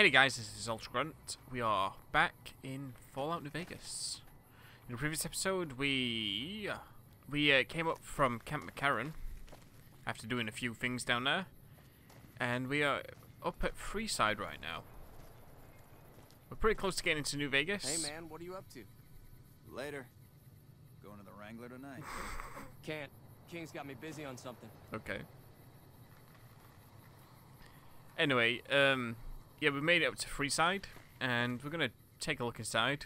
Hey guys, this is Ultra Grunt. We are back in Fallout New Vegas. In the previous episode, we came up from Camp McCarran after doing a few things down there, and we are up at Freeside right now. We're pretty close to getting into New Vegas. Hey man, what are you up to? Later. Going to the Wrangler tonight. Can't. King's got me busy on something. Okay. Anyway, yeah, we made it up to Freeside, and we're gonna take a look inside.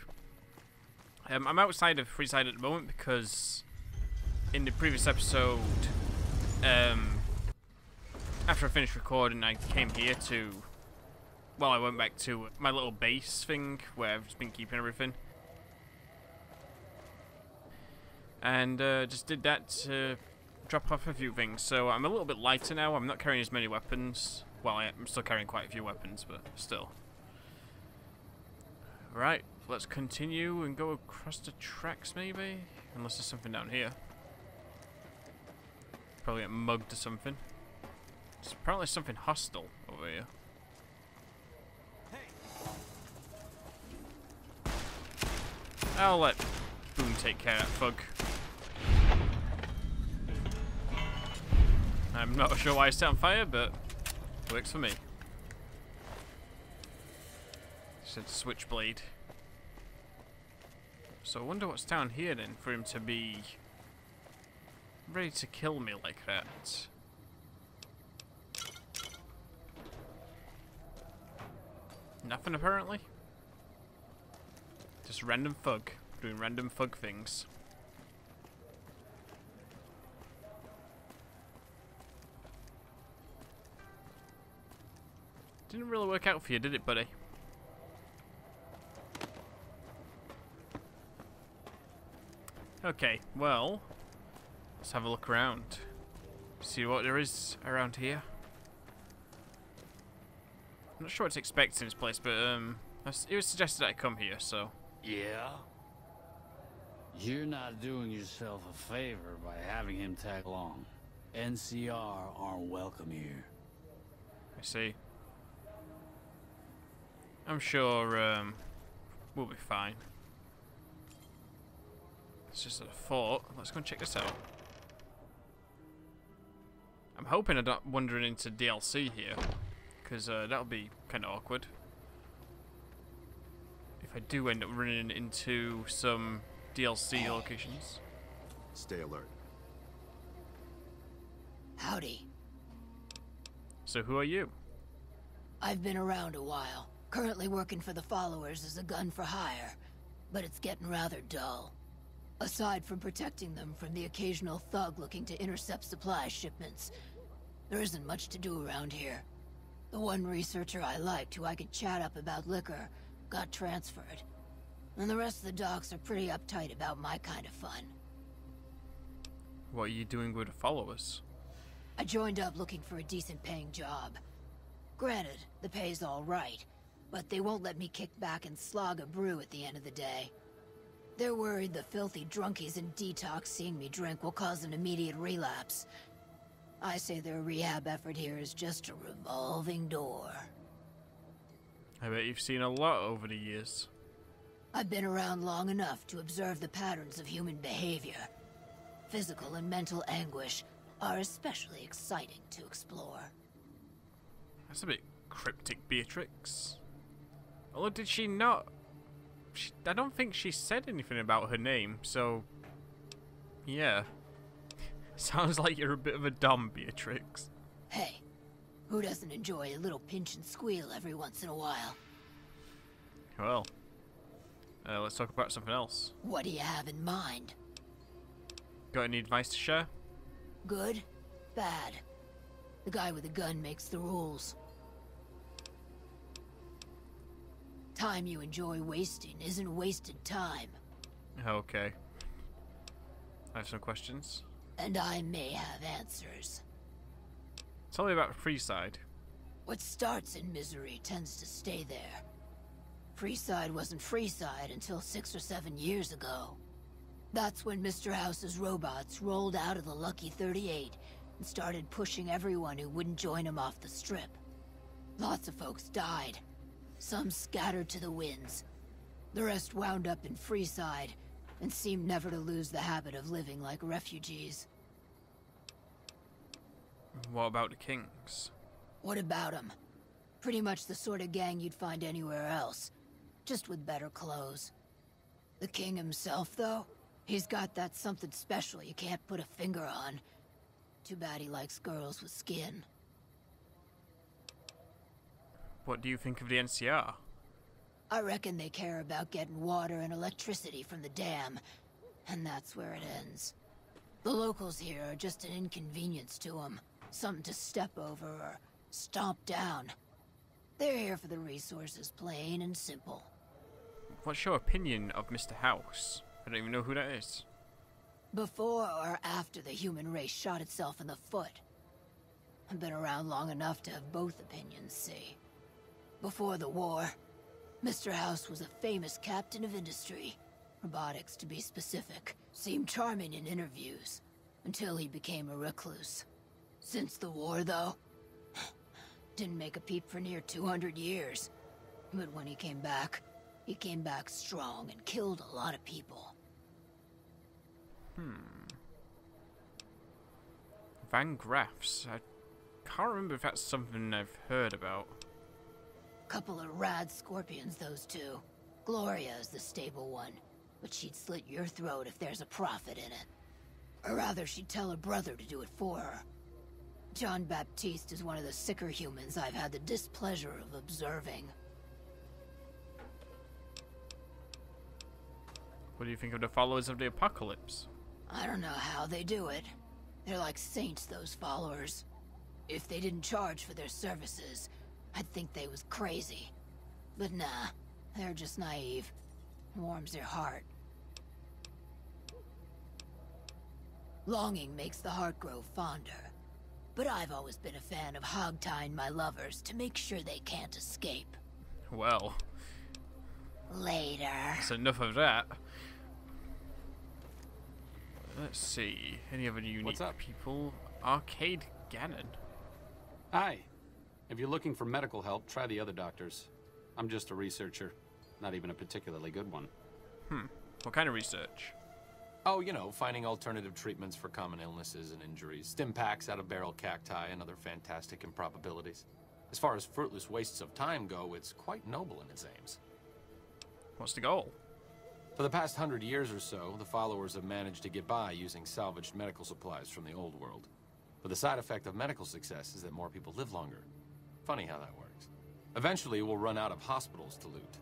I'm outside of Freeside at the moment because in the previous episode, after I finished recording, I came here to, well, I went back to my little base thing where I've just been keeping everything, and just did that to drop off a few things. So I'm a little bit lighter now. I'm not carrying as many weapons. Well, I'm still carrying quite a few weapons, but still. Right, let's continue and go across the tracks, maybe? Unless there's something down here. Probably get mugged or something. There's apparently something hostile over here. I'll let Boone take care of that thug. I'm not sure why it's set on fire, but works for me. Said switchblade. So I wonder what's down here then for him to be ready to kill me like that. Nothing apparently. Just random thug doing random thug things. Didn't really work out for you, did it, buddy? Okay, well, let's have a look around. See what there is around here. I'm not sure what to expect in this place, but it was suggested that I come here, so. Yeah? You're not doing yourself a favor by having him tag along. NCR aren't welcome here. I see. I'm sure we'll be fine. It's just a fort. Let's go and check this out. I'm hoping I'm not wandering into DLC here, because that'll be kind of awkward. If I do end up running into some DLC locations. Stay alert. Howdy. So who are you? I've been around a while. Currently working for the followers as a gun for hire, but it's getting rather dull. Aside from protecting them from the occasional thug looking to intercept supply shipments, there isn't much to do around here. The one researcher I liked, who I could chat up about liquor, got transferred. And the rest of the docs are pretty uptight about my kind of fun. What are you doing with the followers? I joined up looking for a decent paying job. Granted, the pay's all right, but they won't let me kick back and slog a brew at the end of the day. They're worried the filthy drunkies in detox seeing me drink will cause an immediate relapse. I say their rehab effort here is just a revolving door. I bet you've seen a lot over the years. I've been around long enough to observe the patterns of human behavior. Physical and mental anguish are especially exciting to explore. That's a bit cryptic, Beatrix. Although, did she not? I don't think she said anything about her name, so. Yeah. Sounds like you're a bit of a dumb, Beatrix. Hey, who doesn't enjoy a little pinch and squeal every once in a while? Well, let's talk about something else. What do you have in mind? Got any advice to share? Good? Bad? The guy with the gun makes the rules. Time you enjoy wasting isn't wasted time. Okay. I have some questions. And I may have answers. Tell me about Freeside. What starts in misery tends to stay there. Freeside wasn't Freeside until 6 or 7 years ago. That's when Mr. House's robots rolled out of the Lucky 38 and started pushing everyone who wouldn't join him off the strip. Lots of folks died. Some scattered to the winds. The rest wound up in Freeside, and seemed never to lose the habit of living like refugees. What about the Kings? What about them? Pretty much the sort of gang you'd find anywhere else, just with better clothes. The king himself, though, he's got that something special you can't put a finger on. Too bad he likes girls with skin. What do you think of the NCR? I reckon they care about getting water and electricity from the dam, and that's where it ends. The locals here are just an inconvenience to them, something to step over or stomp down. They're here for the resources, plain and simple. What's your opinion of Mr. House? I don't even know who that is. Before or after the human race shot itself in the foot? I've been around long enough to have both opinions, see. Before the war, Mr. House was a famous captain of industry. Robotics, to be specific. Seemed charming in interviews, until he became a recluse. Since the war, though, didn't make a peep for near 200 years. But when he came back strong and killed a lot of people. Van Graffs. I can't remember if that's something I've heard about. Couple of rad scorpions, those two. Gloria is the stable one, but she'd slit your throat if there's a profit in it. Or rather, she'd tell her brother to do it for her. John Baptiste is one of the sicker humans I've had the displeasure of observing. What do you think of the followers of the apocalypse? I don't know how they do it. They're like saints, those followers. If they didn't charge for their services, I'd think they was crazy. But nah, they're just naive. Warms their heart. Longing makes the heart grow fonder. But I've always been a fan of hog-tying my lovers to make sure they can't escape. Well, Later. that's enough of that. Let's see. Any other unique What's up? people? Arcade Gannon. Hi. If you're looking for medical help, try the other doctors. I'm just a researcher. Not even a particularly good one. What kind of research? Oh, you know, finding alternative treatments for common illnesses and injuries. Stim packs out of barrel cacti and other fantastic improbabilities. As far as fruitless wastes of time go, it's quite noble in its aims. What's the goal? For the past 100 years or so, the followers have managed to get by using salvaged medical supplies from the old world. But the side effect of medical success is that more people live longer. Funny how that works. Eventually, we'll run out of hospitals to loot.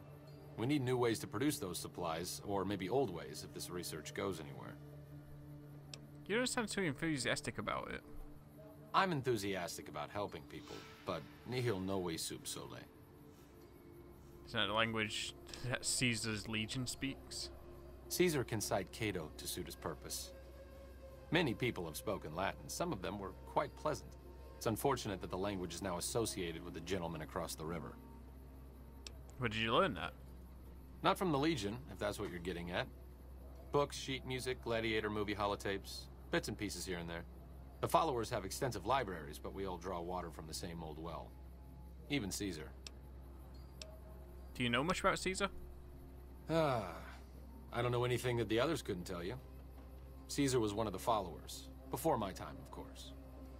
We need new ways to produce those supplies, or maybe old ways if this research goes anywhere. You don't sound too enthusiastic about it. I'm enthusiastic about helping people, but nihil novi sub sole. Isn't that the language that Caesar's legion speaks? Caesar can cite Cato to suit his purpose. Many people have spoken Latin. Some of them were quite pleasant. It's unfortunate that the language is now associated with the gentleman across the river. Where did you learn that? Not from the Legion, if that's what you're getting at. Books, sheet music, gladiator movie holotapes, bits and pieces here and there. The followers have extensive libraries, but we all draw water from the same old well. Even Caesar. Do you know much about Caesar? I don't know anything that the others couldn't tell you. Caesar was one of the followers. Before my time, of course.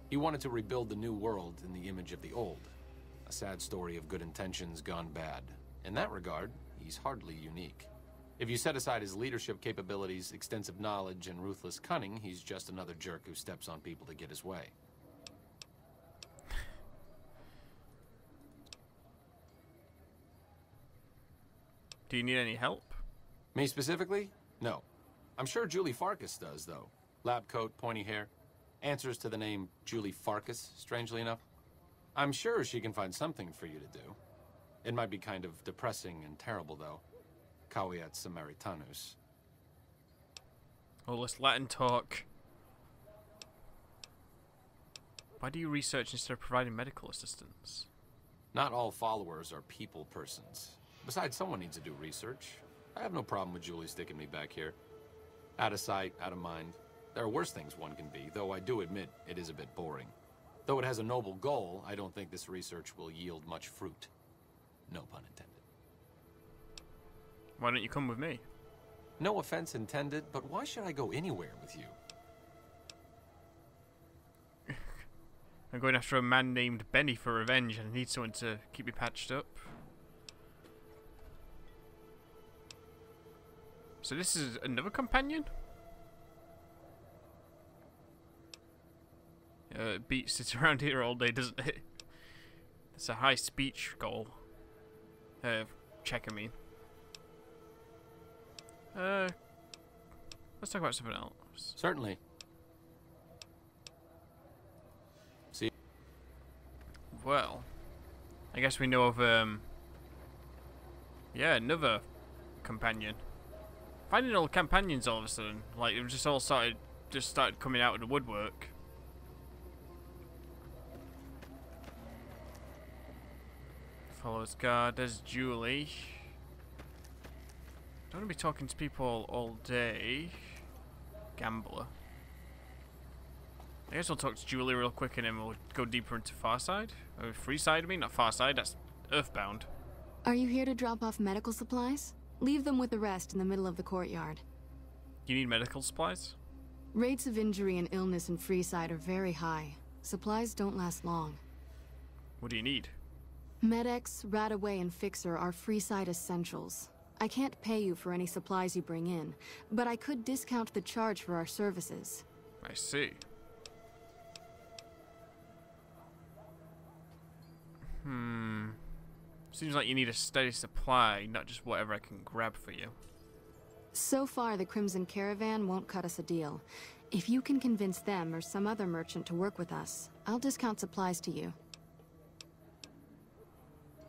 He wanted to rebuild the new world in the image of the old. A sad story of good intentions gone bad. In that regard, he's hardly unique. If you set aside his leadership capabilities, extensive knowledge, and ruthless cunning, he's just another jerk who steps on people to get his way. Do you need any help? Me specifically? No. I'm sure Julie Farkas does, though. Lab coat, pointy hair. Answers to the name Julie Farkas, strangely enough. I'm sure she can find something for you to do. It might be kind of depressing and terrible, though. Caveat Samaritanus. All this Latin talk. Why do you research instead of providing medical assistance? Not all followers are people persons. Besides, someone needs to do research. I have no problem with Julie sticking me back here. Out of sight, out of mind. There are worse things one can be, though I do admit it is a bit boring. Though it has a noble goal, I don't think this research will yield much fruit. No pun intended. Why don't you come with me? No offense intended, but why should I go anywhere with you? I'm going after a man named Benny for revenge, and I need someone to keep me patched up. So this is another companion? It beats sits around here all day, doesn't it? It's a high speech goal. Check, I mean. Let's talk about something else. Certainly. See? Well, I guess we know of, yeah, another companion. Finding all companions all of a sudden, like, it just all started coming out of the woodwork. Follows guard, there's Julie. Don't want to be talking to people all day. Gambler. I guess we'll talk to Julie real quick and then we'll go deeper into Farside. Or Freeside, I mean, not Farside, that's Earthbound. Are you here to drop off medical supplies? Leave them with the rest in the middle of the courtyard. You need medical supplies? Rates of injury and illness in Freeside are very high. Supplies don't last long. What do you need? Med-X, Radaway, and Fixer are Freeside essentials. I can't pay you for any supplies you bring in, but I could discount the charge for our services. I see. Seems like you need a steady supply, not just whatever I can grab for you. So far, the Crimson Caravan won't cut us a deal. If you can convince them or some other merchant to work with us, I'll discount supplies to you.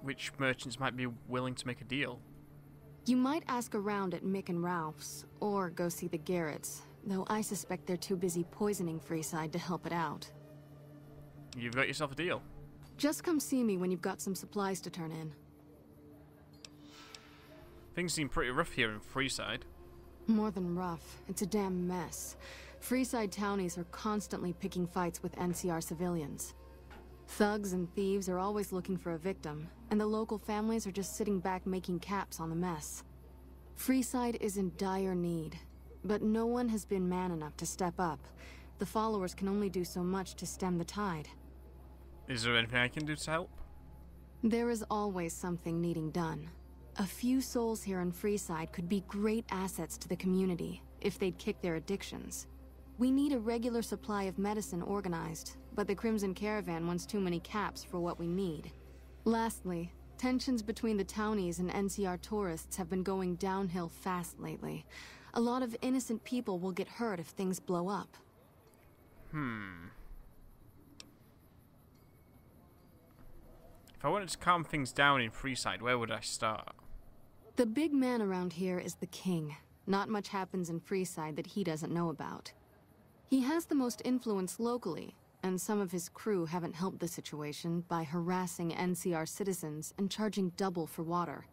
Which merchants might be willing to make a deal? You might ask around at Mick and Ralph's, or go see the Garretts, though I suspect they're too busy poisoning Freeside to help it out. You've got yourself a deal. Just come see me when you've got some supplies to turn in. Things seem pretty rough here in Freeside. More than rough, it's a damn mess. Freeside townies are constantly picking fights with NCR civilians. Thugs and thieves are always looking for a victim, and the local families are just sitting back making caps on the mess. Freeside is in dire need, but no one has been man enough to step up. The followers can only do so much to stem the tide. Is there anything I can do to help? There is always something needing done. A few souls here in Freeside could be great assets to the community if they'd kick their addictions. We need a regular supply of medicine organized, but the Crimson Caravan wants too many caps for what we need. Lastly, tensions between the townies and NCR tourists have been going downhill fast lately. A lot of innocent people will get hurt if things blow up. If I wanted to calm things down in Freeside, where would I start? The big man around here is the king. Not much happens in Freeside that he doesn't know about. He has the most influence locally, and some of his crew haven't helped the situation by harassing NCR citizens and charging double for water.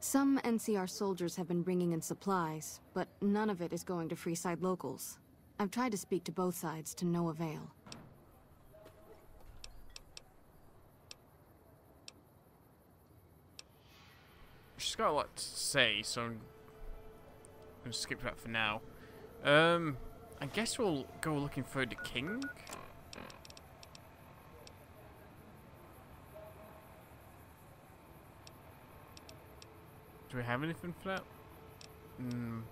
Some NCR soldiers have been bringing in supplies, but none of it is going to Freeside locals. I've tried to speak to both sides to no avail. She's got a lot to say, so I'm going to skip that for now. I guess we'll go looking for the king. Do we have anything for that?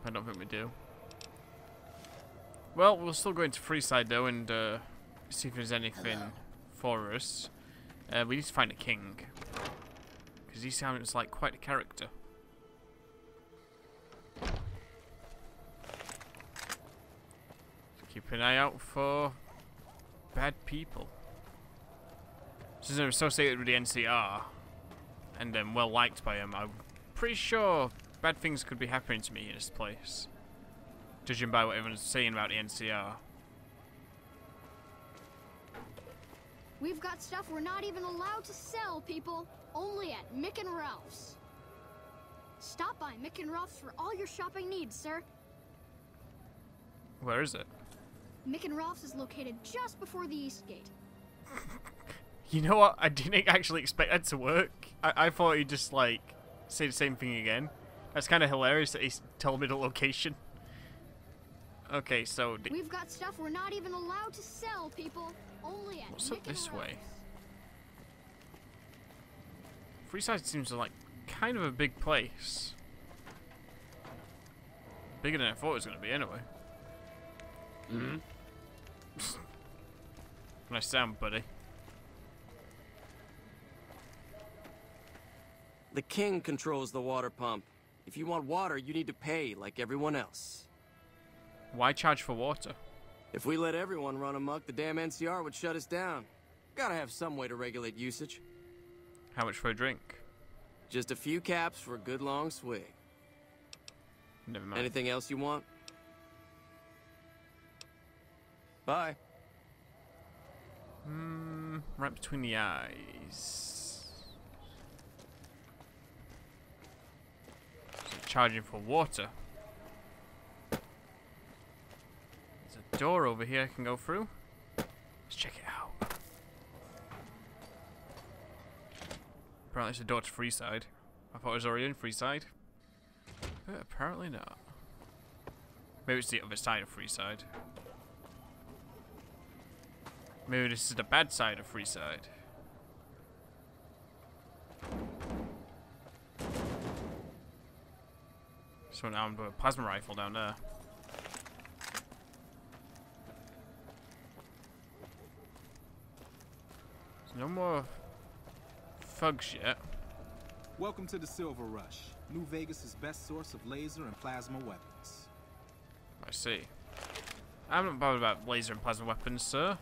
I don't think we do. Well, we'll still go into Freeside though and see if there's anything for us. We need to find a king. Because he sounds like quite a character. Keep an eye out for bad people. Since I'm associated with the NCR and well liked by him, I'm pretty sure bad things could be happening to me in this place. Judging by what everyone's saying about the NCR. We've got stuff we're not even allowed to sell, people. Only at Mick and Ralph's. Stop by Mick and Ralph's for all your shopping needs, sir. Where is it? Mick and Ralph's is located just before the East Gate. You know what? I didn't actually expect that to work. I thought he'd just, like, say the same thing again. That's kind of hilarious that he told me the location. Okay, so... We've got stuff we're not even allowed to sell, people. Only at What's up this way? Ralph's. Freeside seems like kind of a big place. Bigger than I thought it was going to be, anyway. Mm-hmm. Nice sound, buddy. The king controls the water pump. If you want water, you need to pay like everyone else. Why charge for water? If we let everyone run amok, the damn NCR would shut us down. Gotta have some way to regulate usage. How much for a drink? Just a few caps for a good long swig. Never mind. Anything else you want? Bye. Right between the eyes. So charging for water. There's a door over here I can go through. Let's check it out. Apparently it's a door to Freeside. I thought it was already in Freeside. But apparently not. Maybe it's the other side of Freeside. Maybe this is the bad side of Freeside. So now I'm doing a plasma rifle down there. There's no more thugs yet. Welcome to the Silver Rush, New Vegas' best source of laser and plasma weapons. I see. I'm not bothered about laser and plasma weapons, sir.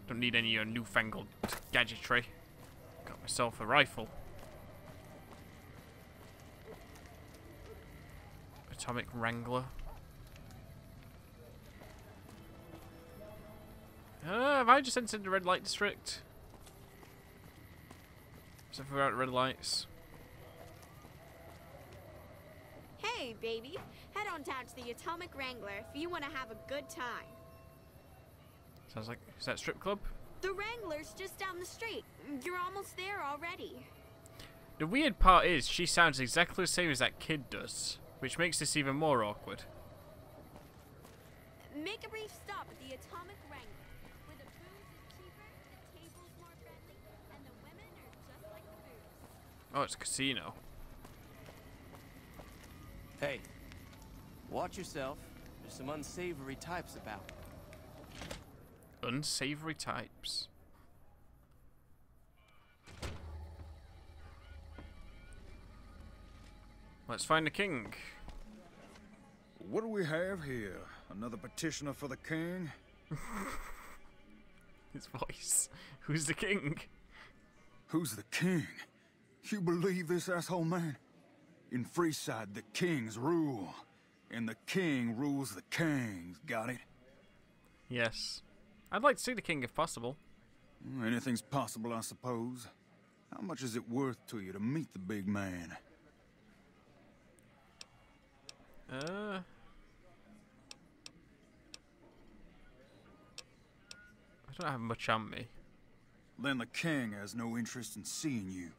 Don't need any of your newfangled gadgetry. Got myself a rifle. Atomic Wrangler. Have I just entered the red light district? Except for out red lights. Hey, baby. Head on down to the Atomic Wrangler if you want to have a good time. Sounds like, is that strip club? The Wrangler's just down the street. You're almost there already. The weird part is, she sounds exactly the same as that kid does, which makes this even more awkward. Make a brief stop at the Atomic Wrangler, where the booze is cheaper, the table's more friendly, and the women are just like the booze. Oh, it's a casino. Hey, watch yourself. There's some unsavory types about. Unsavory types. Let's find the king. What do we have here? Another petitioner for the king? His voice. Who's the king? Who's the king? You believe this, asshole man? In Freeside, the kings rule. And the king rules the kings. Got it? Yes. I'd like to see the king if possible. Anything's possible, I suppose. How much is it worth to you to meet the big man? I don't have much on me. Then the king has no interest in seeing you.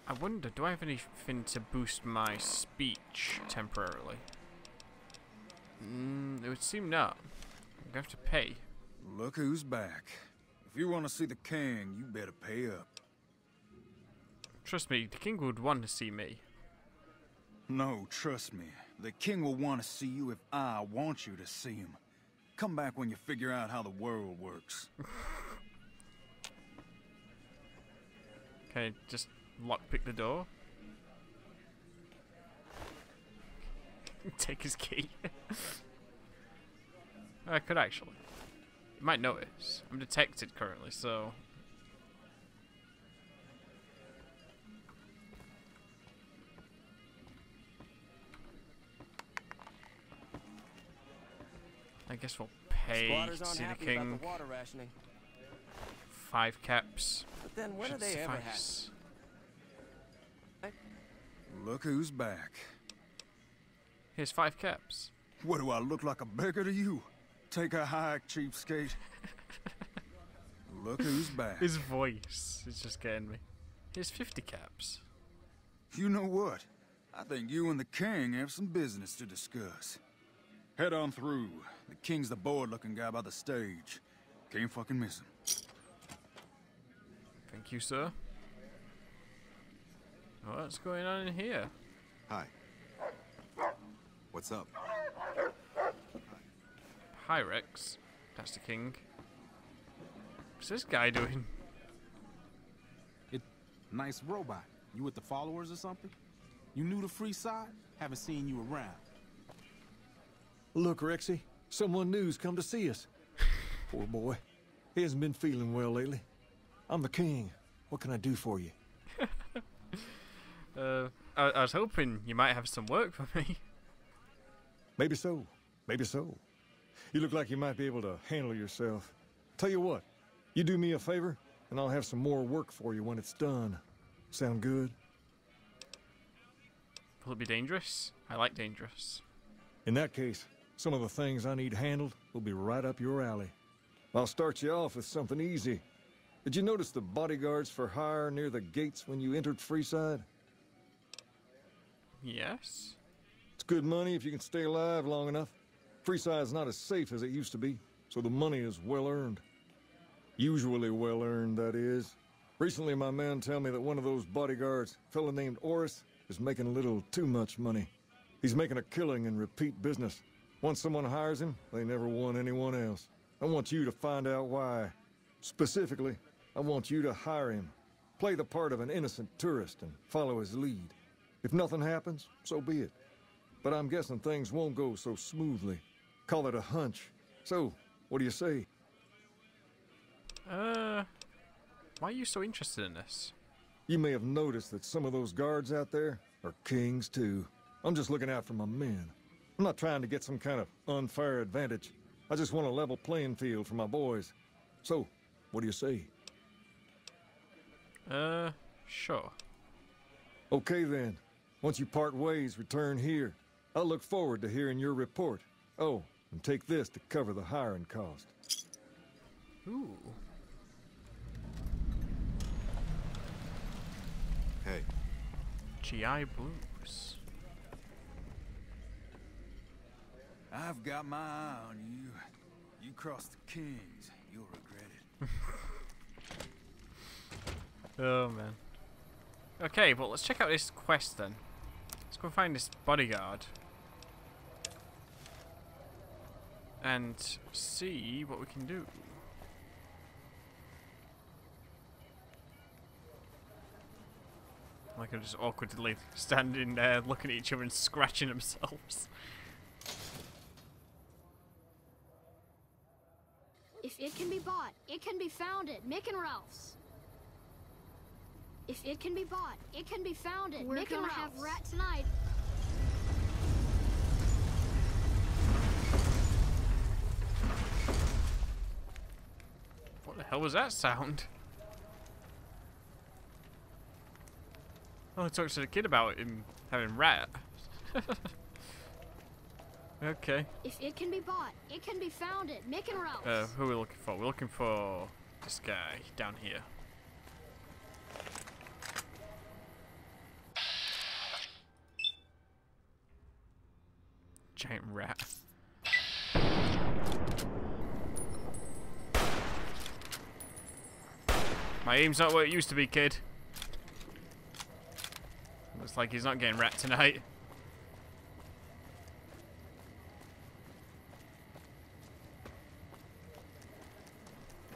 I wonder, do I have anything to boost my speech temporarily? It would seem not. I'm going to have to pay. Look who's back. If you want to see the king, you better pay up. Trust me, the king would want to see me. No, trust me. The king will want to see you if I want you to see him. Come back when you figure out how the world works. Can I just lockpick the door? Take his key. I could actually. You might notice. I'm detected currently, so... I guess we'll pay Squatters to aren't see the happy king. about the water rationing. 5 caps. But then when are Should they ever suffice. happy? Look who's back. Here's 5 caps. What do I look like, a beggar to you? Take a hike, cheapskate. Look who's back. His voice is just getting me. Here's 50 caps. You know what? I think you and the king have some business to discuss. Head on through. The king's the bored-looking guy by the stage. Can't fucking miss him. Thank you, sir. What's going on in here? Hi. What's up? Hi, Rex. That's the king. What's this guy doing? Nice robot. You with the followers or something? You new to Freeside? Haven't seen you around. Look, Rexy, someone new's come to see us. Poor boy. He hasn't been feeling well lately. I'm the king. What can I do for you? I was hoping you might have some work for me. Maybe so. Maybe so. You look like you might be able to handle yourself. Tell you what, you do me a favor, and I'll have some more work for you when it's done. Sound good? Will it be dangerous? I like dangerous. In that case, some of the things I need handled will be right up your alley. I'll start you off with something easy. Did you notice the bodyguards for hire near the gates when you entered Freeside? Yes. It's good money if you can stay alive long enough. Freeside's not as safe as it used to be, so the money is well earned. Usually well earned, that is. Recently, my men tell me that one of those bodyguards, a fellow named Oris, is making a little too much money. He's making a killing in repeat business. Once someone hires him, they never want anyone else. I want you to find out why. Specifically, I want you to hire him. Play the part of an innocent tourist and follow his lead. If nothing happens, so be it. But I'm guessing things won't go so smoothly. Call it a hunch. So, what do you say? Why are you so interested in this? You may have noticed that some of those guards out there are kings too. I'm just looking out for my men. I'm not trying to get some kind of unfair advantage. I just want a level playing field for my boys. So, what do you say? Sure. Okay then. Once you part ways, return here. I'll look forward to hearing your report. Oh, and take this to cover the hiring cost. Ooh. Hey. GI Blues. I've got my eye on you. You cross the kings, you'll regret it. Oh, man. Okay, well, let's check out this quest then. Let's go find this bodyguard. And see what we can do. Like, I'm just awkwardly standing there looking at each other and scratching themselves. If it can be bought, it can be found at Mick and Ralph's. If it can be bought, it can be found at Mick and Ralph's. We're gonna have rat tonight. What the hell was that sound? I only talked to the kid about him having rat. Okay. If it can be bought, it can be found at Mick and Ralph's. Who are we looking for? We're looking for this guy down here. Giant rat. My aim's not what it used to be, kid. Looks like he's not getting rat tonight.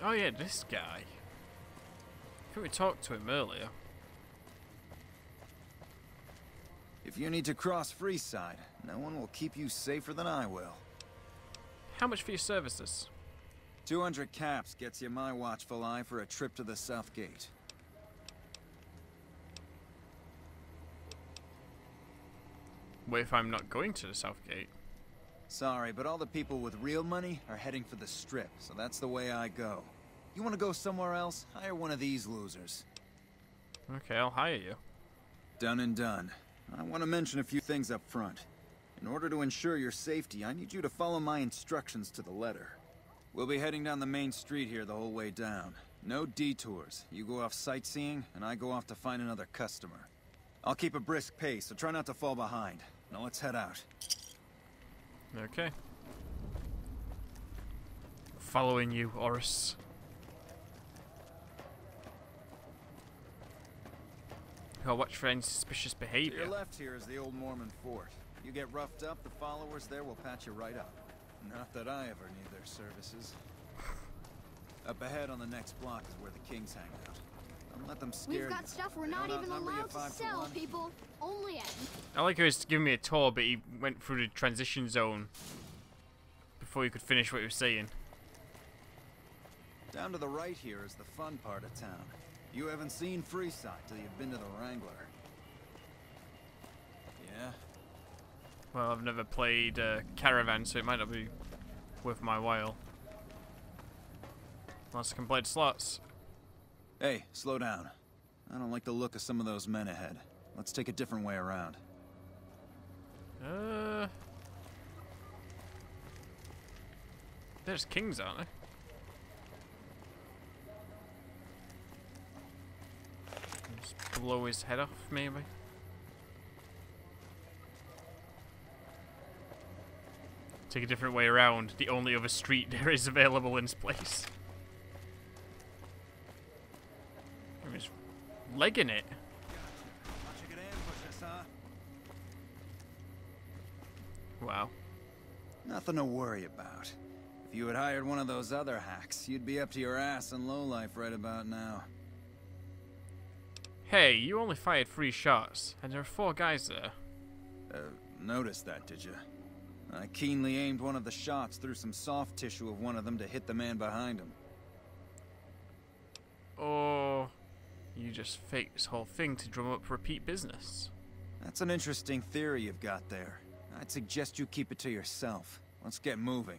Oh yeah, this guy. I think we talked to him earlier. If you need to cross Freeside, no one will keep you safer than I will. How much for your services? 200 caps gets you my watchful eye for a trip to the South Gate. What if I'm not going to the South Gate? Sorry, but all the people with real money are heading for the Strip, so that's the way I go. You want to go somewhere else? Hire one of these losers. Okay, I'll hire you. Done and done. I want to mention a few things up front. In order to ensure your safety, I need you to follow my instructions to the letter. We'll be heading down the main street here the whole way down. No detours. You go off sightseeing, and I go off to find another customer. I'll keep a brisk pace, so try not to fall behind. Now let's head out. Okay. Following you, Oris. I'll watch for any suspicious To behavior. your left here is the old Mormon fort. You get roughed up, the followers there will patch you right up. Not that I ever need their services. Up ahead on the next block is where the kings hang out. Don't let them scare you. We've got stuff we're They not don't even outnumber you allowed to 5 sell, 1. people. Only at... I like how he's giving me a tour, but he went through the transition zone before he could finish what he was saying. Down to the right here is the fun part of town. You haven't seen Freeside till you've been to the Wrangler. Yeah? Well, I've never played Caravan, so it might not be worth my while. Unless I can play the slots. Hey, slow down. I don't like the look of some of those men ahead. Let's take a different way around. There's kings, aren't they? Just blow his head off, maybe. Take a different way around. The only other street there is available in this place. He's legging it. Wow. Nothing to worry about. If you had hired one of those other hacks, you'd be up to your ass in lowlife right about now. Hey, you only fired 3 shots, and there are 4 guys there. Noticed that, did you? I keenly aimed one of the shots through some soft tissue of one of them to hit the man behind him. Or you just faked this whole thing to drum up repeat business. That's an interesting theory you've got there. I'd suggest you keep it to yourself. Let's get moving.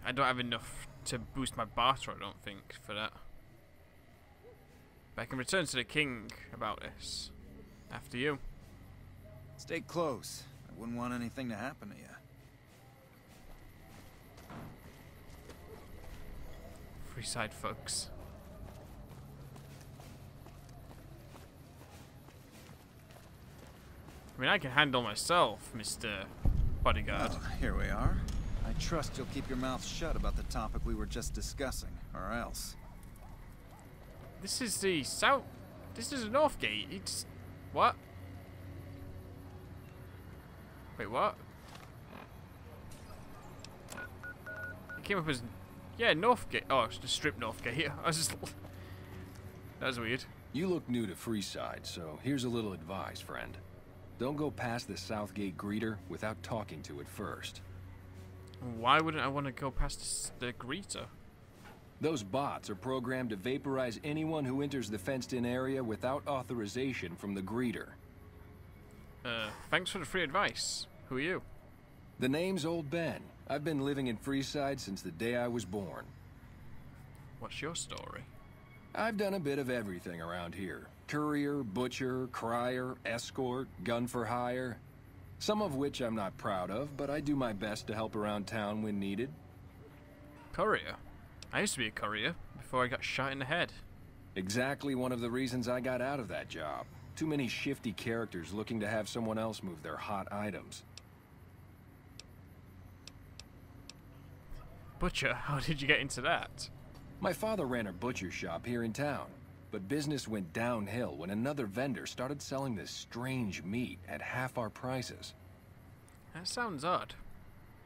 I don't have enough to boost my barter, I don't think, for that. But I can return to the king about this. After you. Stay close. I wouldn't want anything to happen to you. Freeside folks. I mean, I can handle myself, Mr. Bodyguard. Oh, here we are. I trust you'll keep your mouth shut about the topic we were just discussing, or else. This is the south. This is the north gate. It's what? Wait, what? It came up as north gate. Oh, it's the strip north gate. I was just. That was weird. You look new to Freeside, so here's a little advice, friend. Don't go past the South Gate greeter without talking to it first. Why wouldn't I want to go past the greeter? Those bots are programmed to vaporize anyone who enters the fenced-in area without authorization from the greeter. Thanks for the free advice. Who are you? The name's Old Ben. I've been living in Freeside since the day I was born. What's your story? I've done a bit of everything around here. Courier, butcher, crier, escort, gun for hire. Some of which I'm not proud of, but I do my best to help around town when needed. Courier? I used to be a courier before I got shot in the head. Exactly one of the reasons I got out of that job. Too many shifty characters looking to have someone else move their hot items. Butcher? How did you get into that? My father ran a butcher shop here in town, but business went downhill when another vendor started selling this strange meat at half our prices. That sounds odd.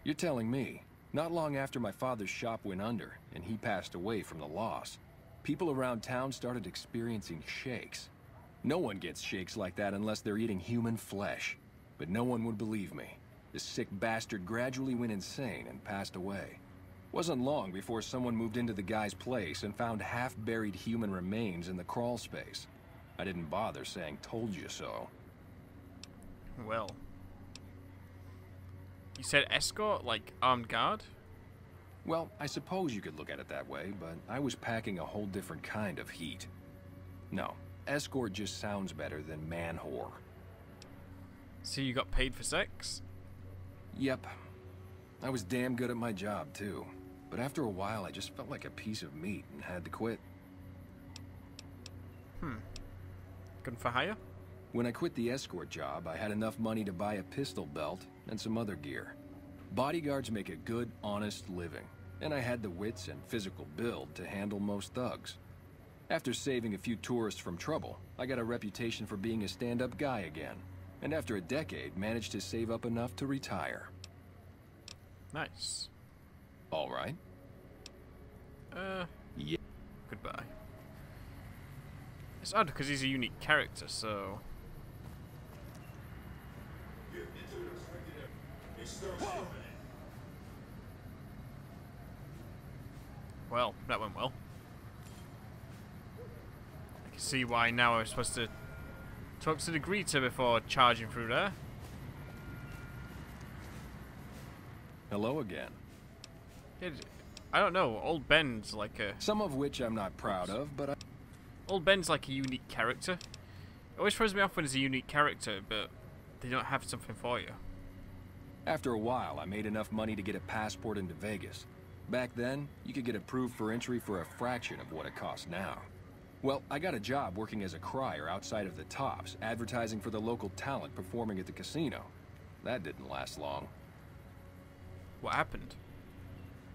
You're telling me. Not long after my father's shop went under, and he passed away from the loss, people around town started experiencing shakes. No one gets shakes like that unless they're eating human flesh. But no one would believe me. The sick bastard gradually went insane and passed away. Wasn't long before someone moved into the guy's place and found half-buried human remains in the crawl space. I didn't bother saying "told you so." Well. You said escort, like armed guard? Well, I suppose you could look at it that way, but I was packing a whole different kind of heat. No, escort just sounds better than man-whore. So you got paid for sex? Yep. I was damn good at my job, too. But after a while, I just felt like a piece of meat and had to quit. Gun for hire? When I quit the escort job, I had enough money to buy a pistol belt and some other gear. Bodyguards make a good, honest living, and I had the wits and physical build to handle most thugs. After saving a few tourists from trouble, I got a reputation for being a stand-up guy again, and after a decade, managed to save up enough to retire. Nice. All right. Yeah. Goodbye. It's odd because he's a unique character, so... Well, that went well. I can see why now I was supposed to talk to the greeter before charging through there. Hello again. I don't know, Old Ben's like a... Some of which I'm not proud of, but Old Ben's like a unique character. It always throws me off when it's a unique character, but they don't have something for you. After a while, I made enough money to get a passport into Vegas. Back then, you could get approved for entry for a fraction of what it costs now. Well, I got a job working as a crier outside of the Tops, advertising for the local talent performing at the casino. That didn't last long. What happened?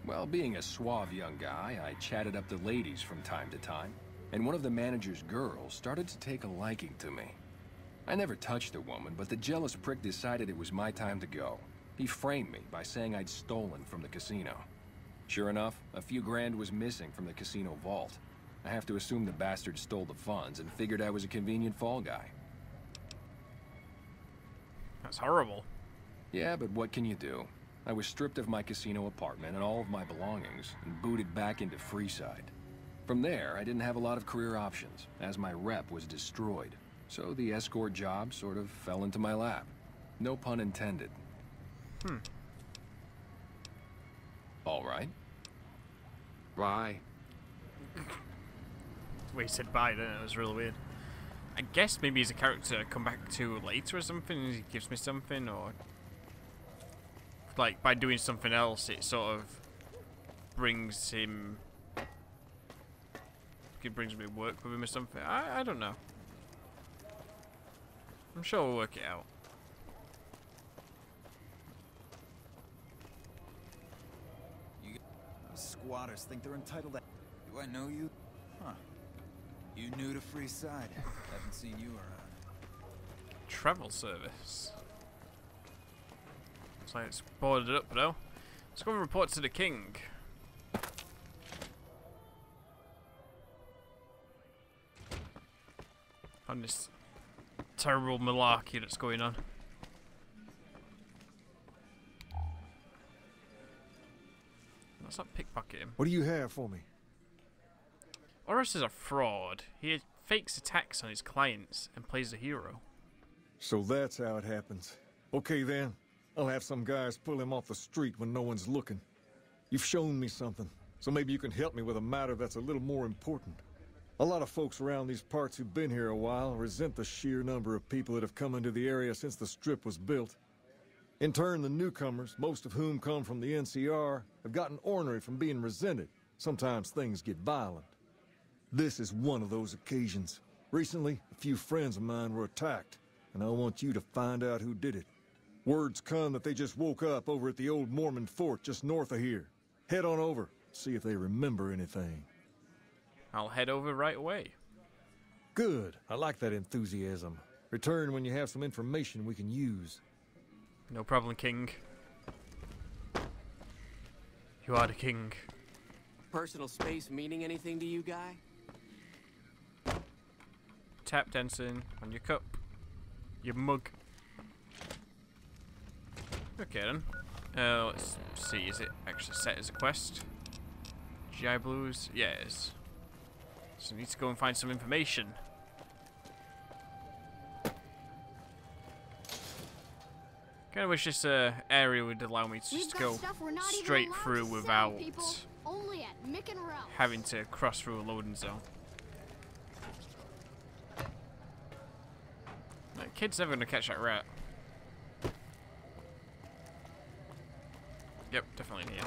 Well, being a suave young guy, I chatted up the ladies from time to time, and one of the manager's girls started to take a liking to me. I never touched a woman, but the jealous prick decided it was my time to go. He framed me by saying I'd stolen from the casino. Sure enough, a few grand was missing from the casino vault. I have to assume the bastard stole the funds and figured I was a convenient fall guy. That's horrible. Yeah, but what can you do? I was stripped of my casino apartment and all of my belongings and booted back into Freeside. From there, I didn't have a lot of career options, as my rep was destroyed. So the escort job sort of fell into my lap. No pun intended. All right. Bye. The way he said bye, then it was really weird. I guess maybe he's a character I come back to later or something, and he gives me something, or... like, by doing something else, it sort of brings him... it brings me work with him or something. I don't know. I'm sure we'll work it out. Squatters think they're entitled to... Do I know you? Huh. You new to Freeside? Haven't seen you around. Travel service. Looks like it's boarded up though. Let's go and report to the king. On this terrible malarkey that's going on. Let's not pickpocket him. What do you have for me? Oris is a fraud. He fakes attacks on his clients and plays the hero. So that's how it happens. Okay then, I'll have some guys pull him off the street when no one's looking. You've shown me something, so maybe you can help me with a matter that's a little more important. A lot of folks around these parts who've been here a while resent the sheer number of people that have come into the area since the Strip was built. In turn, the newcomers, most of whom come from the NCR, have gotten ornery from being resented. Sometimes things get violent. This is one of those occasions. Recently, a few friends of mine were attacked, and I want you to find out who did it. Word's come that they just woke up over at the old Mormon fort just north of here. Head on over, see if they remember anything. I'll head over right away. Good. I like that enthusiasm. Return when you have some information we can use. No problem, King. You are the king. Personal space meaning anything to you, guy? Tap dancing on your cup. Your mug. Okay then. Let's see, is it actually set as a quest? GI Blues? Yeah, it is. So I need to go and find some information. Kinda wish this area would allow me to just go straight through without Only at Mick and Ralph's. having to cross through a loading zone. That kid's never gonna catch that rat. Yep, definitely in here.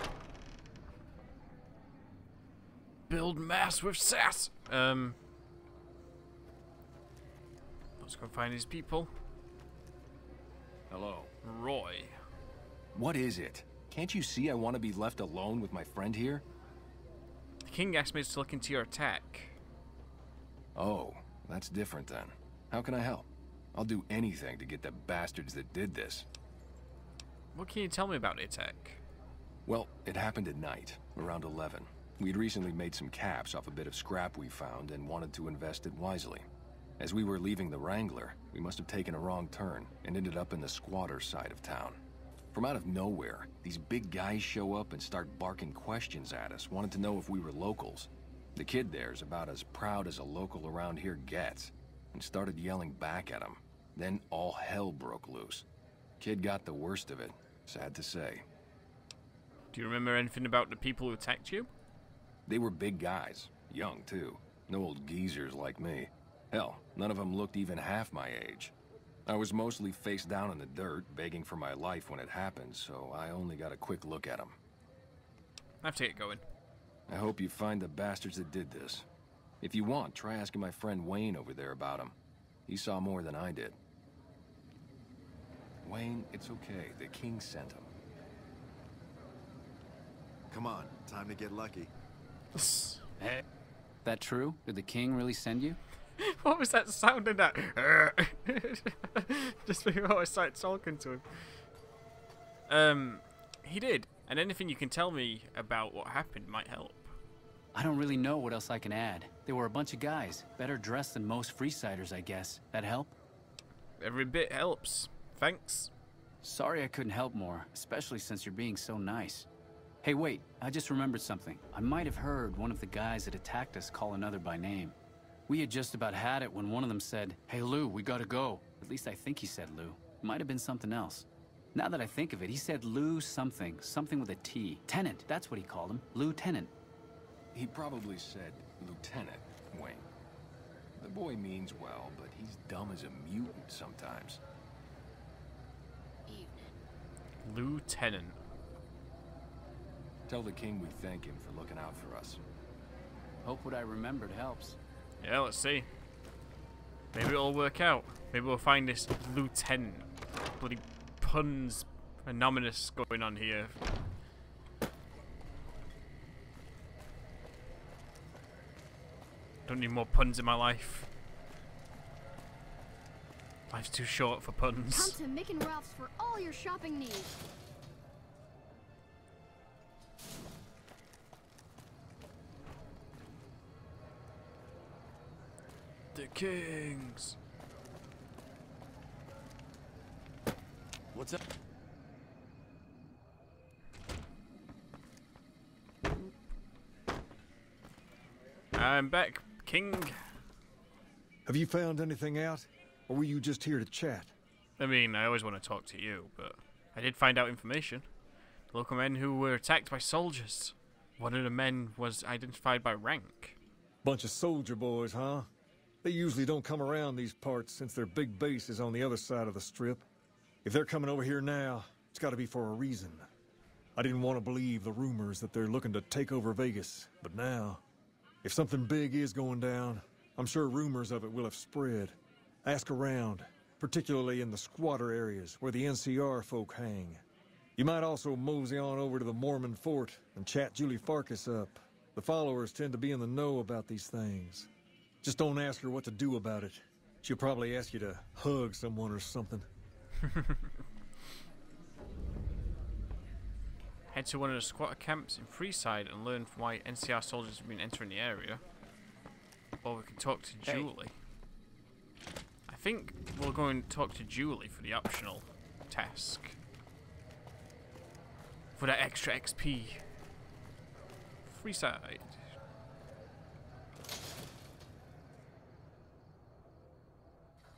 Build mass with sass. Let's go find these people. Hello. Roy. What is it? Can't you see I want to be left alone with my friend here? The king asked me to look into your attack. Oh, that's different then. How can I help? I'll do anything to get the bastards that did this. What can you tell me about the attack? Well, it happened at night, around 11. We'd recently made some caps off a bit of scrap we found and wanted to invest it wisely. As we were leaving the Wrangler, we must have taken a wrong turn and ended up in the squatter side of town. From out of nowhere, these big guys show up and start barking questions at us, wanted to know if we were locals. The kid there's about as proud as a local around here gets, and started yelling back at him. Then all hell broke loose. Kid got the worst of it, sad to say. Do you remember anything about the people who attacked you? They were big guys, young too, no old geezers like me. Hell, none of them looked even half my age. I was mostly face down in the dirt, begging for my life when it happened, so I only got a quick look at them. I have to get going. I hope you find the bastards that did this. If you want, try asking my friend Wayne over there about him. He saw more than I did. Wayne, it's okay. The king sent him. Come on, time to get lucky. Hey, that true? Did the king really send you? What was that sound in that? Just before I started talking to him. He did. And anything you can tell me about what happened might help. I don't really know what else I can add. They were a bunch of guys, better dressed than most Freesiders, I guess. That help? Every bit helps. Thanks. Sorry I couldn't help more, especially since you're being so nice. Hey, wait, I just remembered something. I might have heard one of the guys that attacked us call another by name. We had just about had it when one of them said, "Hey Lou, we gotta go." At least I think he said Lou. Might have been something else. Now that I think of it, he said Lou something. Something with a T. Tenant, that's what he called him. Lieutenant. He probably said Lieutenant, Wayne. The boy means well, but he's dumb as a mutant sometimes. Lieutenant. Tell the king we thank him for looking out for us. Hope what I remembered helps. Yeah, let's see. Maybe it'll work out. Maybe we'll find this lieutenant. Bloody puns anonymous going on here. Don't need more puns in my life. Life's too short for puns. Come to Mick and Ralph's for all your shopping needs. The Kings. What's up? I'm back, King. Have you found anything out? Or were you just here to chat? I mean, I always want to talk to you, but I did find out information. The local men who were attacked by soldiers. One of the men was identified by rank. Bunch of soldier boys, huh? They usually don't come around these parts since their big base is on the other side of the strip. If they're coming over here now, it's gotta be for a reason. I didn't want to believe the rumors that they're looking to take over Vegas, but now, if something big is going down, I'm sure rumors of it will have spread. Ask around, particularly in the squatter areas where the NCR folk hang. You might also mosey on over to the Mormon fort and chat Julie Farkas up. The followers tend to be in the know about these things. Just don't ask her what to do about it. She'll probably ask you to hug someone or something. Head to one of the squatter camps in Freeside and learn why NCR soldiers have been entering the area. Or we can talk to Julie. I think we'll go and talk to Julie for the optional task. For that extra XP. Freeside.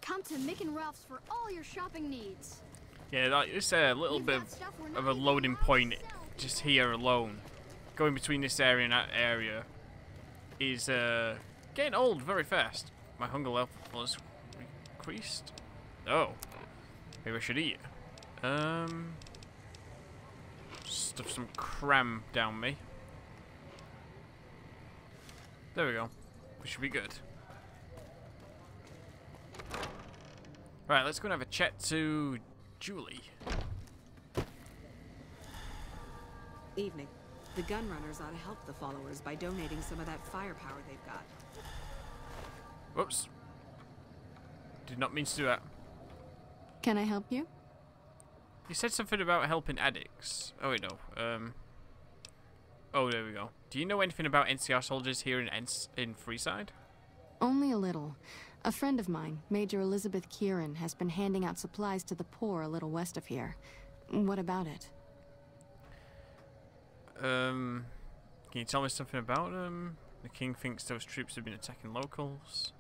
Come to Mick and Ralph's for all your shopping needs. Yeah, it's a little bit of a loading point just here alone. Going between this area and that area is getting old very fast. My hunger level has increased. Oh, maybe I should eat. Stuff some cram down me. There we go. We should be good. Right, let's go and have a chat to Julie. Evening. The gunrunners ought to help the followers by donating some of that firepower they've got. Whoops. Did not mean to do that. Can I help you? You said something about helping addicts. Oh wait, no. Oh, there we go. Do you know anything about NCR soldiers here in Freeside? Only a little. A friend of mine, Major Elizabeth Kieran, has been handing out supplies to the poor a little west of here. What about it? Can you tell me something about them? The king thinks those troops have been attacking locals.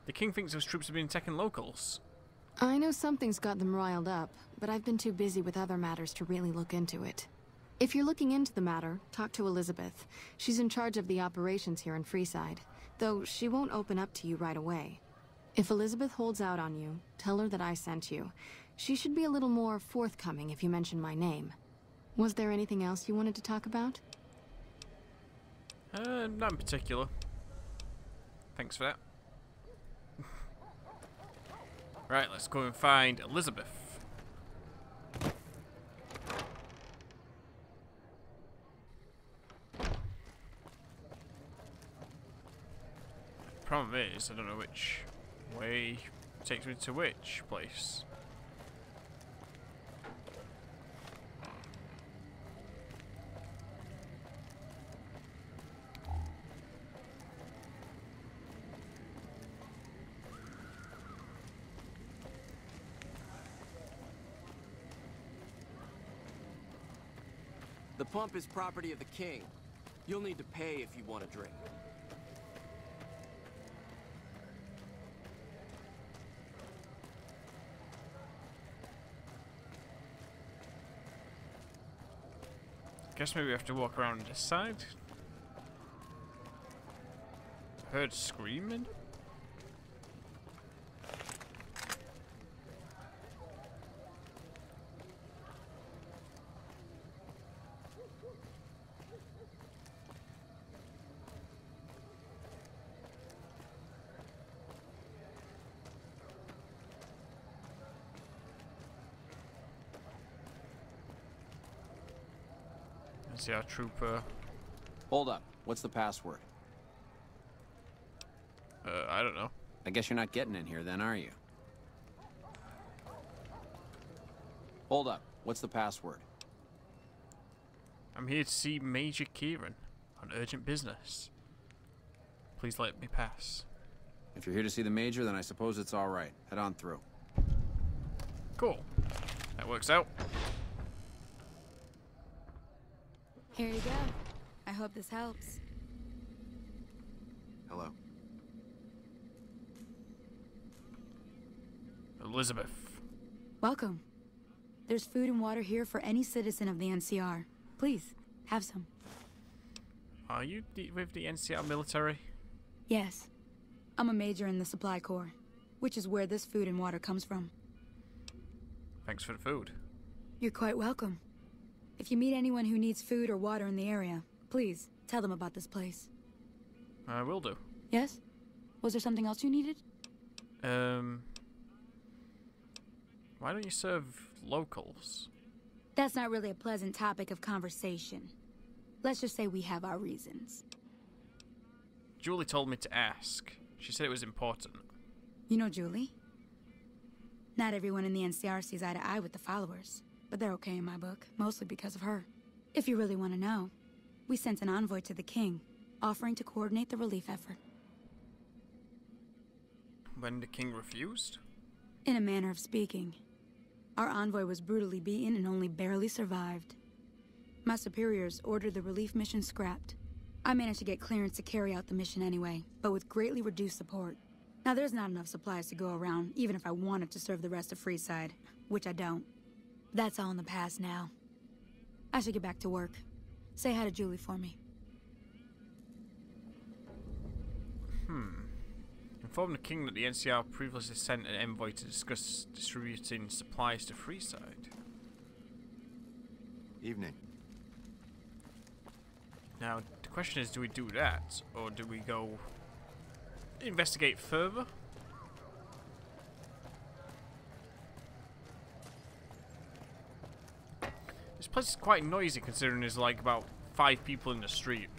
The king thinks those troops have been attacking locals. I know something's got them riled up, but I've been too busy with other matters to really look into it. If you're looking into the matter, talk to Elizabeth. She's in charge of the operations here in Freeside, though she won't open up to you right away. If Elizabeth holds out on you, tell her that I sent you. She should be a little more forthcoming if you mention my name. Was there anything else you wanted to talk about? Not in particular. Thanks for that. Right, let's go and find Elizabeth. Problem is, I don't know which way takes me to which place. The pump is property of the king. You'll need to pay if you want a drink. Guess maybe we have to walk around this side. Heard screaming. See our trooper. Hold up. What's the password? I don't know. I guess you're not getting in here then, are you? Hold up. What's the password? I'm here to see Major Kieran on urgent business. Please let me pass. If you're here to see the Major, then I suppose it's all right. Head on through. Cool. That works out. Here you go. I hope this helps. Hello. Elizabeth. Welcome. There's food and water here for any citizen of the NCR. Please, have some. Are you with the NCR military? Yes. I'm a major in the Supply Corps, which is where this food and water comes from. Thanks for the food. You're quite welcome. If you meet anyone who needs food or water in the area, please tell them about this place. I will do. Yes? Was there something else you needed? Why don't you serve locals? That's not really a pleasant topic of conversation. Let's just say we have our reasons. Julie told me to ask. She said it was important. You know Julie? Not everyone in the NCR sees eye to eye with the followers, but they're okay in my book, mostly because of her. If you really want to know, we sent an envoy to the king, offering to coordinate the relief effort. When the king refused? In a manner of speaking. Our envoy was brutally beaten and only barely survived. My superiors ordered the relief mission scrapped. I managed to get clearance to carry out the mission anyway, but with greatly reduced support. Now there's not enough supplies to go around, even if I wanted to serve the rest of Freeside, which I don't. That's all in the past now. I should get back to work. Say hi to Julie for me. Inform the king that the NCR previously sent an envoy to discuss distributing supplies to Freeside. Evening. Now, the question is, do we do that, or do we go investigate further? This place is quite noisy considering there's like about 5 people in the street.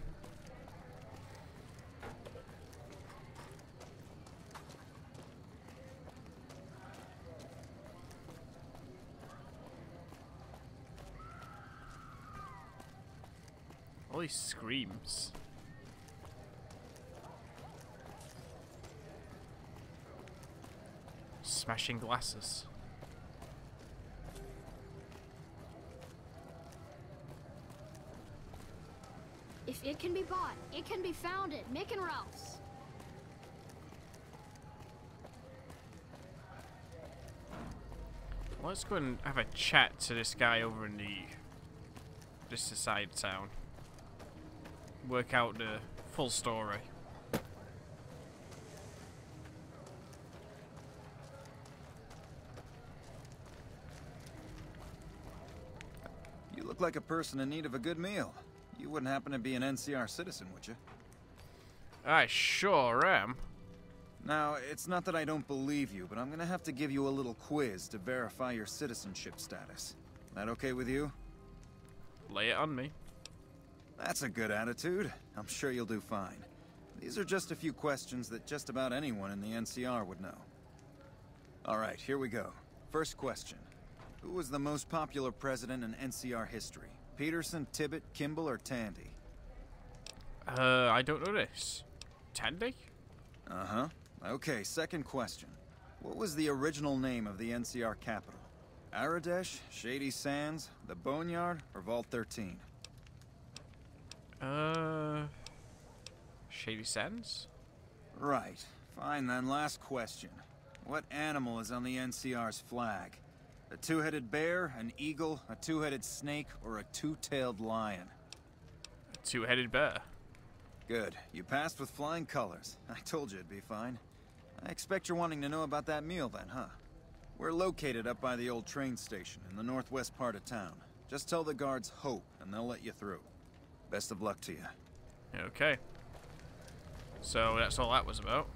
All these screams. Smashing glasses. If it can be bought, it can be found at Mick and Ralph's. Let's go and have a chat to this guy over in this side town. Work out the full story. You look like a person in need of a good meal. You wouldn't happen to be an NCR citizen, would you? I sure am. Now, it's not that I don't believe you, but I'm gonna have to give you a little quiz to verify your citizenship status. That okay with you? Lay it on me. That's a good attitude. I'm sure you'll do fine. These are just a few questions that just about anyone in the NCR would know. Alright, here we go. First question. Who was the most popular president in NCR history? Peterson, Tibbet, Kimball, or Tandy? I don't know this. Tandy? Uh-huh. Okay, second question. What was the original name of the NCR capital? Aradesh, Shady Sands, the Boneyard, or Vault 13? Shady Sands? Right. Fine then, last question. What animal is on the NCR's flag? A two-headed bear, an eagle, a two-headed snake, or a two-tailed lion? A two-headed bear. Good. You passed with flying colors. I told you it'd be fine. I expect you're wanting to know about that meal then, huh? We're located up by the old train station in the northwest part of town. Just tell the guards Hope, and they'll let you through. Best of luck to you. Okay. So that's all that was about.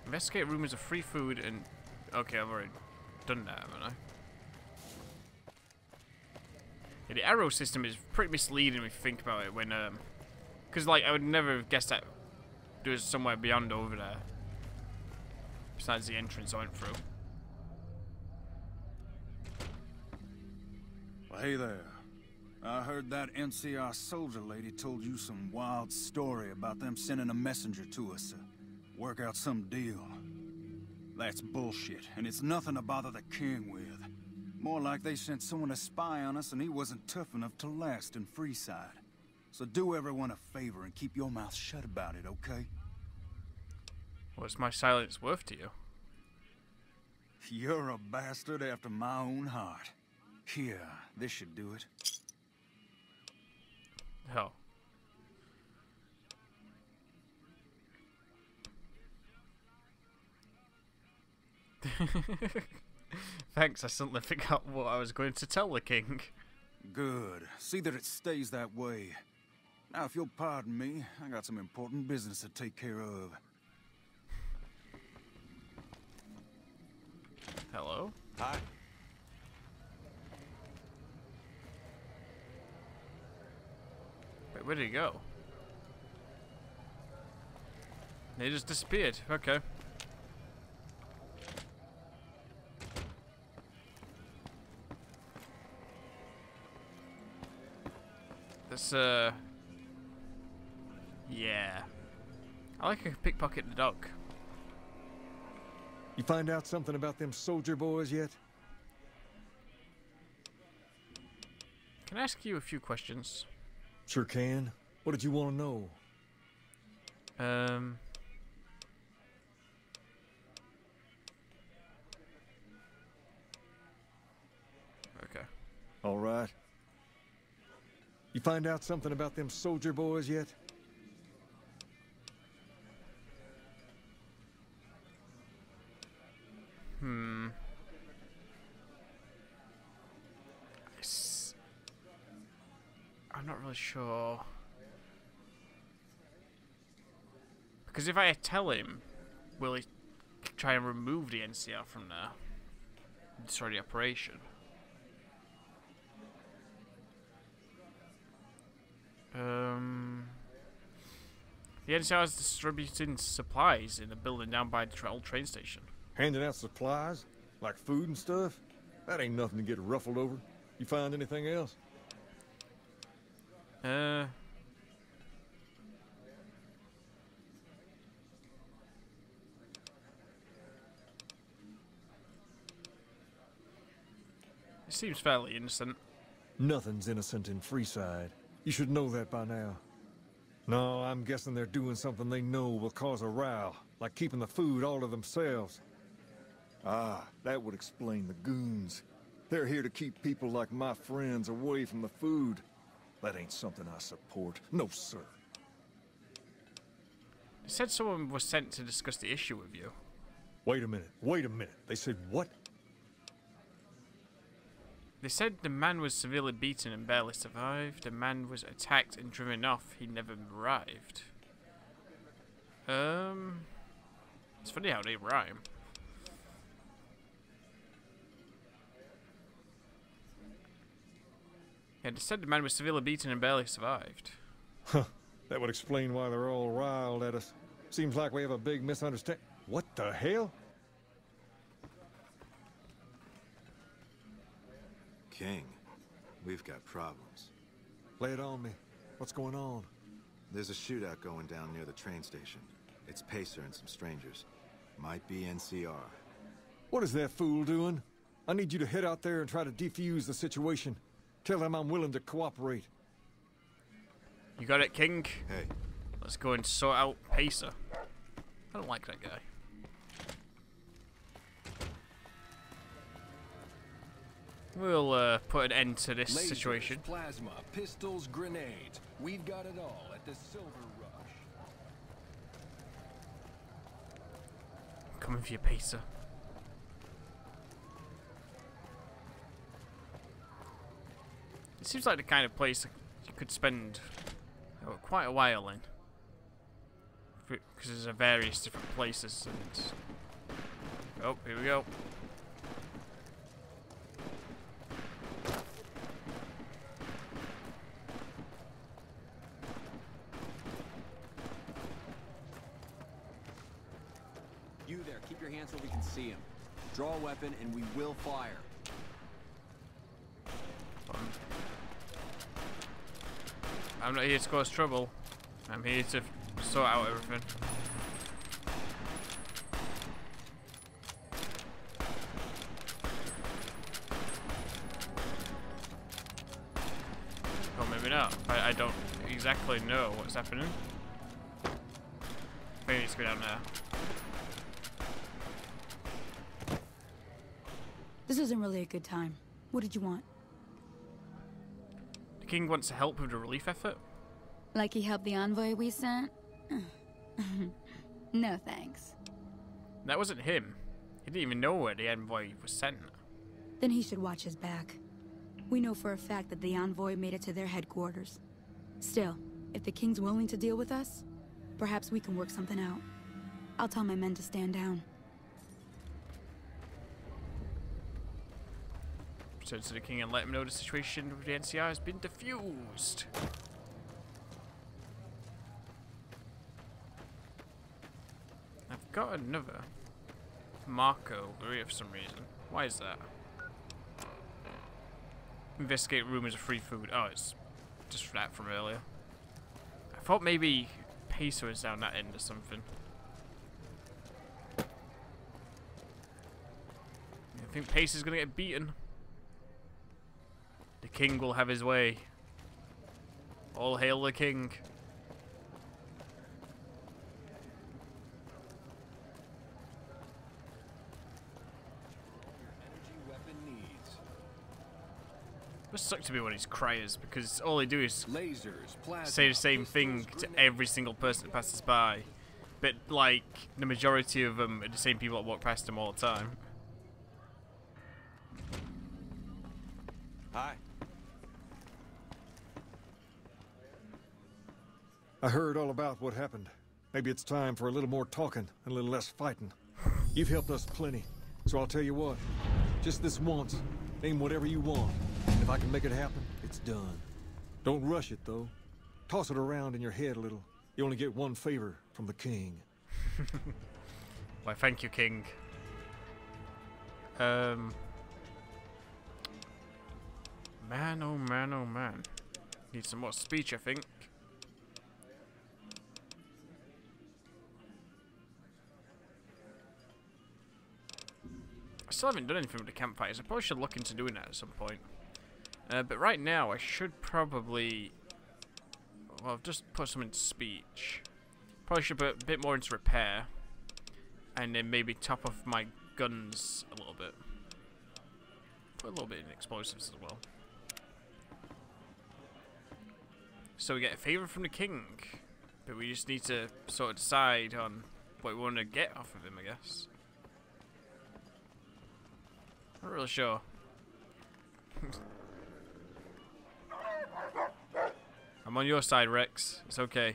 Investigate rumors of free food and... Okay, I've already done that, haven't I? Yeah, the arrow system is pretty misleading if you think about it when, because, like, I would never have guessed that there was somewhere beyond over there. Besides the entrance I went through. Well, hey there. I heard that NCR soldier lady told you some wild story about them sending a messenger to us to work out some deal. That's bullshit, and it's nothing to bother the king with. More like they sent someone to spy on us and he wasn't tough enough to last in Freeside. So do everyone a favor and keep your mouth shut about it, okay? What's my silence worth to you? You're a bastard after my own heart. Here, this should do it. Hell. Thanks, I suddenly forgot what I was going to tell the king. Good. See that it stays that way. Now, if you'll pardon me, I got some important business to take care of. Hello? Hi. Wait, where did he go? They just disappeared. Okay. This, yeah. I like a pickpocket the dog. You find out something about them soldier boys yet? Can I ask you a few questions? Sure can. What did you want to know? Okay. All right. You find out something about them soldier boys yet? sure. Because if I tell him, will he try and remove the NCR from there? Destroy the operation. The NCR is distributing supplies in a building down by the old train station. Handing out supplies? Like food and stuff? That ain't nothing to get ruffled over. You find anything else? It seems fairly innocent. Nothing's innocent in Freeside. You should know that by now. No, I'm guessing they're doing something they know will cause a row, like keeping the food all to themselves. Ah, that would explain the goons. They're here to keep people like my friends away from the food. That ain't something I support. No, sir. They said someone was sent to discuss the issue with you. Wait a minute. Wait a minute. They said what? They said the man was severely beaten and barely survived. The man was attacked and driven off. He never arrived. It's funny how they rhyme. Yeah, they said the man was severely beaten and barely survived. Huh. That would explain why they're all riled at us. Seems like we have a big misunderstanding. What the hell? King, we've got problems. Lay it on me. What's going on? There's a shootout going down near the train station. It's Pacer and some strangers. Might be NCR. What is that fool doing? I need you to head out there and try to defuse the situation. Tell them I'm willing to cooperate. You got it, King? Hey. Let's go and sort out Pacer. I don't like that guy. We'll put an end to this Lasers, situation. Plasma, pistols, grenades. We've got it all at the Silver Rush. Coming for you, Pacer. It seems like the kind of place you could spend quite a while in. Because there's various different places and... Oh, here we go. You there, keep your hands so we can see him. Draw a weapon and we will fire. I'm not here to cause trouble. I'm here to sort out everything. Oh, maybe not. I don't exactly know what's happening. I think I need to go down there. This isn't really a good time. What did you want? The king wants to help with the relief effort. Like he helped the envoy we sent? No thanks. That wasn't him. He didn't even know where the envoy was sent. Then he should watch his back. We know for a fact that the envoy made it to their headquarters. Still, if the king's willing to deal with us, perhaps we can work something out. I'll tell my men to stand down. Return to the king and let him know the situation with the NCR has been diffused. I've got another Marco area for some reason. Why is that? Investigate rumors of free food. Oh, it's just that from earlier. I thought maybe Pacer was down that end or something. I think Pacer's gonna get beaten. The king will have his way. All hail the king. Must suck to be one of these criers because all they do is Lasers, plasma, say the same thing to every single person that passes by. But like the majority of them are the same people that walk past them all the time. Hi. I heard all about what happened. Maybe it's time for a little more talking and a little less fighting. You've helped us plenty, so I'll tell you what. Just this once, name whatever you want. And if I can make it happen, it's done. Don't rush it, though. Toss it around in your head a little. You only get one favor from the king. Why, thank you, King. Man, oh man, oh man. Need some more speech, I think. I still haven't done anything with the campfires. I probably should look into doing that at some point. But right now, I should probably... Well, I've just put some into speech. Probably should put a bit more into repair. And then maybe top off my guns a little bit. Put a little bit in explosives as well. So we get a favor from the king. But we just need to sort of decide on what we want to get off of him, I guess. Not really sure. I'm on your side, Rex. It's okay.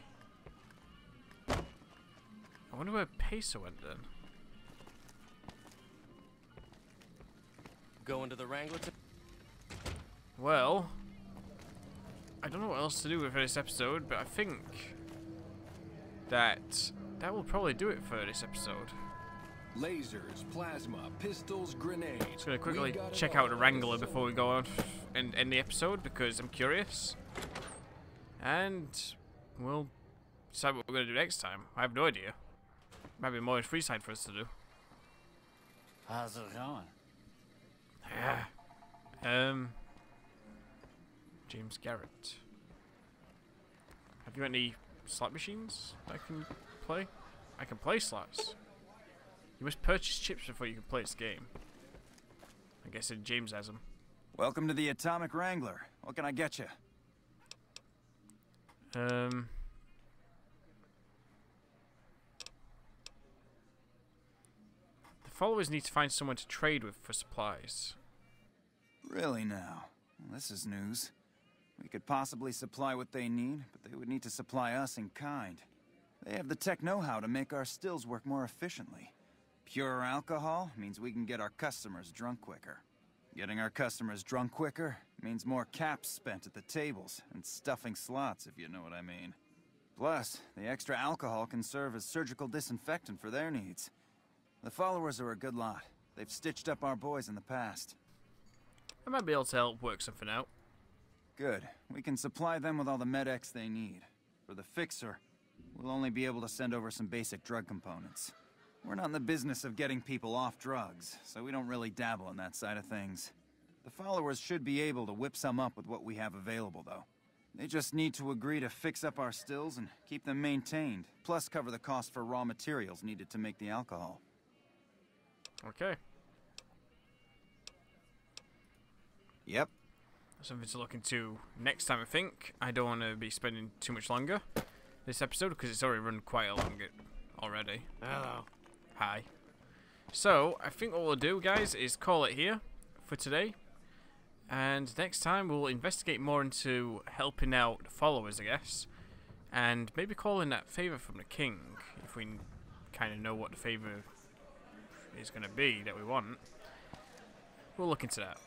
I wonder where Peso went then. Going to the Wrangler. Well, I don't know what else to do with this episode, but I think that will probably do it for this episode. Lasers, plasma, pistols, grenades. Just gonna quickly check out the Wrangler before we go on and end the episode because I'm curious. And we'll decide what we're gonna do next time. I have no idea. Might be more in Freeside for us to do. How's it going? Yeah. James Garrett. Have you got any slot machines I can play? I can play slots. You must purchase chips before you can play this game. I guess James has them. Welcome to the Atomic Wrangler. What can I get you? The followers need to find someone to trade with for supplies. Really now? Well, this is news. We could possibly supply what they need, but they would need to supply us in kind. They have the tech know-how to make our stills work more efficiently. Pure alcohol means we can get our customers drunk quicker. Getting our customers drunk quicker means more caps spent at the tables and stuffing slots, if you know what I mean. Plus, the extra alcohol can serve as surgical disinfectant for their needs. The followers are a good lot. They've stitched up our boys in the past. I might be able to help work something out. Good. We can supply them with all the med-X they need. For the fixer, we'll only be able to send over some basic drug components. We're not in the business of getting people off drugs, so we don't really dabble in that side of things. The followers should be able to whip some up with what we have available, though. They just need to agree to fix up our stills and keep them maintained, plus cover the cost for raw materials needed to make the alcohol. Okay. Yep. Something to look into next time, I think. I don't want to be spending too much longer this episode because it's already run quite a long already. Hello. Hi. So, I think what we'll do, guys, is call it here for today. And next time we'll investigate more into helping out followers, I guess. And maybe call in that favor from the king, if we kind of know what the favor is going to be that we want. We'll look into that.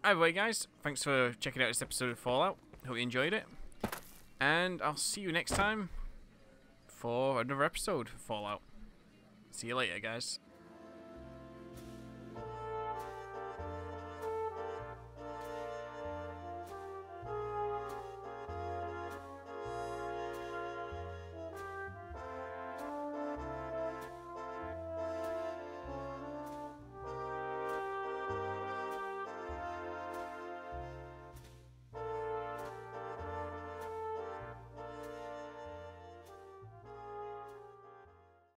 Either way, guys, thanks for checking out this episode of Fallout. Hope you enjoyed it. And I'll see you next time for another episode of Fallout. See you later, guys.